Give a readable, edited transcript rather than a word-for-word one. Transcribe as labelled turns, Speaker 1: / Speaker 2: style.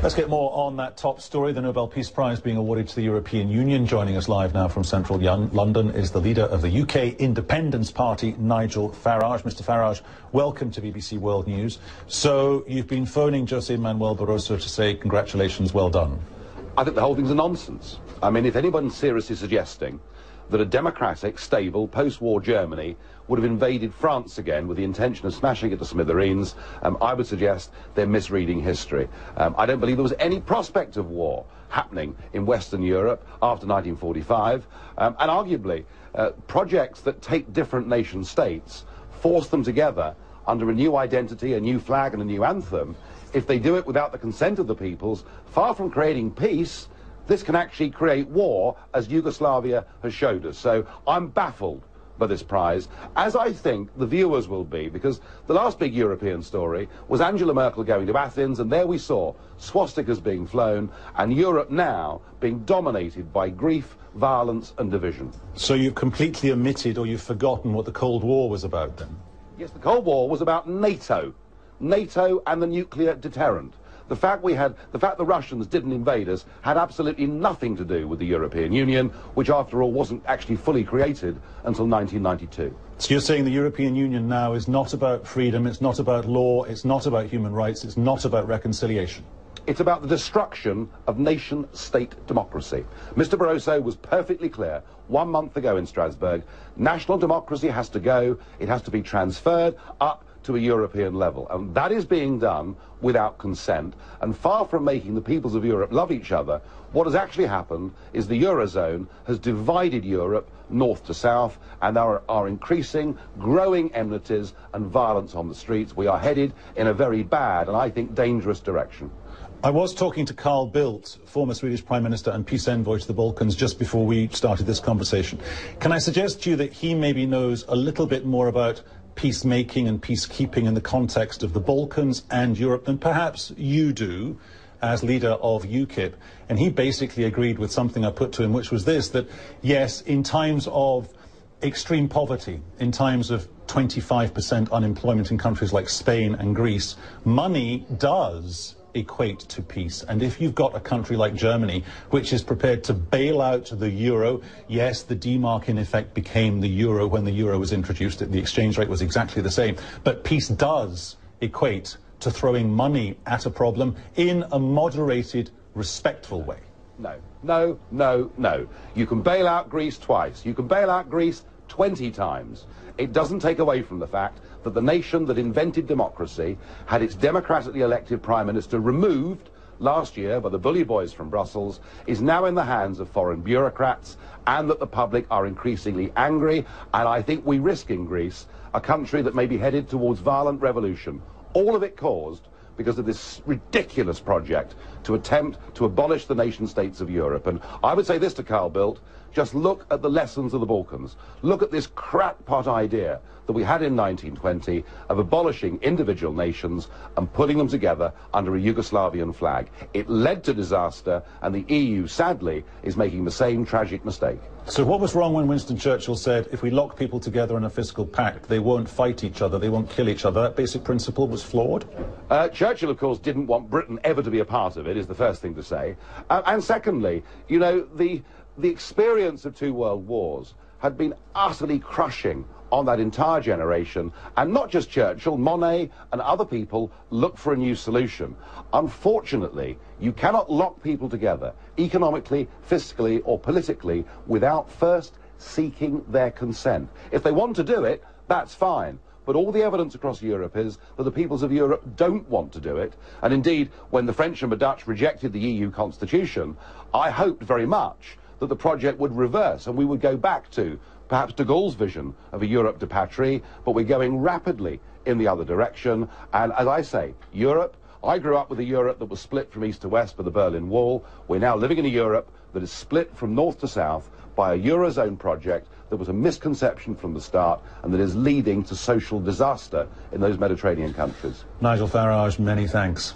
Speaker 1: Let's get more on that top story. The Nobel Peace Prize being awarded to the European Union. Joining us live now from central London is the leader of the UK Independence Party, Nigel Farage. Mr. Farage, welcome to BBC World News. So you've been phoning Jose Manuel Barroso to say congratulations, well done.
Speaker 2: I think the whole thing's a nonsense. I mean, if anyone's seriously suggesting that a democratic, stable, post-war Germany would have invaded France again with the intention of smashing it to smithereens, I would suggest they're misreading history. I don't believe there was any prospect of war happening in Western Europe after 1945, and arguably projects that take different nation states, force them together under a new identity, a new flag and a new anthem. If they do it without the consent of the peoples, far from creating peace, this can actually create war, as Yugoslavia has showed us. So I'm baffled by this prize, as I think the viewers will be, because the last big European story was Angela Merkel going to Athens, and there we saw swastikas being flown, and Europe now being dominated by grief, violence and division.
Speaker 1: So you've completely omitted, or you've forgotten, what the Cold War was about then?
Speaker 2: Yes, the Cold War was about NATO and the nuclear deterrent. The fact the Russians didn't invade us had absolutely nothing to do with the European Union, which after all wasn't actually fully created until 1992.
Speaker 1: So you're saying the European Union now is not about freedom, it's not about law, it's not about human rights, it's not about reconciliation?
Speaker 2: It's about the destruction of nation-state democracy. Mr. Barroso was perfectly clear 1 month ago in Strasbourg. National democracy has to go, it has to be transferred up to a European level, and that is being done without consent. And far from making the peoples of Europe love each other, what has actually happened is the Eurozone has divided Europe north to south, and there are increasing, growing enmities and violence on the streets. We are headed in a very bad and I think dangerous direction.
Speaker 1: I was talking to Carl Bildt, former Swedish Prime Minister and peace envoy to the Balkans, just before we started this conversation. Can I suggest to you that he maybe knows a little bit more about peacemaking and peacekeeping in the context of the Balkans and Europe than perhaps you do as leader of UKIP? And he basically agreed with something I put to him, which was this, that yes, in times of extreme poverty, in times of 25% unemployment in countries like Spain and Greece, money does equate to peace. And if you've got a country like Germany, which is prepared to bail out the euro, yes, the D-mark in effect became the euro when the euro was introduced. The exchange rate was exactly the same. But peace does equate to throwing money at a problem in a moderated, respectful way. No. You can bail out Greece twice. You can bail out Greece 20 times. It doesn't take away from the fact that the nation that invented democracy had its democratically elected Prime Minister removed last year by the bully boys from Brussels, is now in the hands of foreign bureaucrats, and that the public are increasingly angry. And I think we risk in Greece a country that may be headed towards violent revolution. All of it caused because of this ridiculous project to attempt to abolish the nation-states of Europe. And I would say this to Carl Bildt: just look at the lessons of the Balkans. Look at this crackpot idea that we had in 1920 of abolishing individual nations and putting them together under a Yugoslavian flag. It led to disaster, and the EU, sadly, is making the same tragic mistake. So what was wrong when Winston Churchill said, if we lock people together in a fiscal pact, they won't fight each other, they won't kill each other? That basic principle was flawed?
Speaker 2: Churchill, of course, didn't want Britain ever to be a part of it, is the first thing to say. And secondly, you know, the experience of two world wars had been utterly crushing on that entire generation, and not just Churchill, Monet and other people looked for a new solution. Unfortunately, you cannot lock people together economically, fiscally or politically without first seeking their consent. If they want to do it, that's fine. But all the evidence across Europe is that the peoples of Europe don't want to do it. And indeed, when the French and the Dutch rejected the EU constitution, I hoped very much that the project would reverse and we would go back to perhaps de Gaulle's vision of a Europe de patrie, but we're going rapidly in the other direction. And as I say, Europe, I grew up with a Europe that was split from east to west by the Berlin Wall. We're now living in a Europe that is split from north to south by a Eurozone project that was a misconception from the start and that is leading to social disaster in those Mediterranean countries.
Speaker 1: Nigel Farage, many thanks.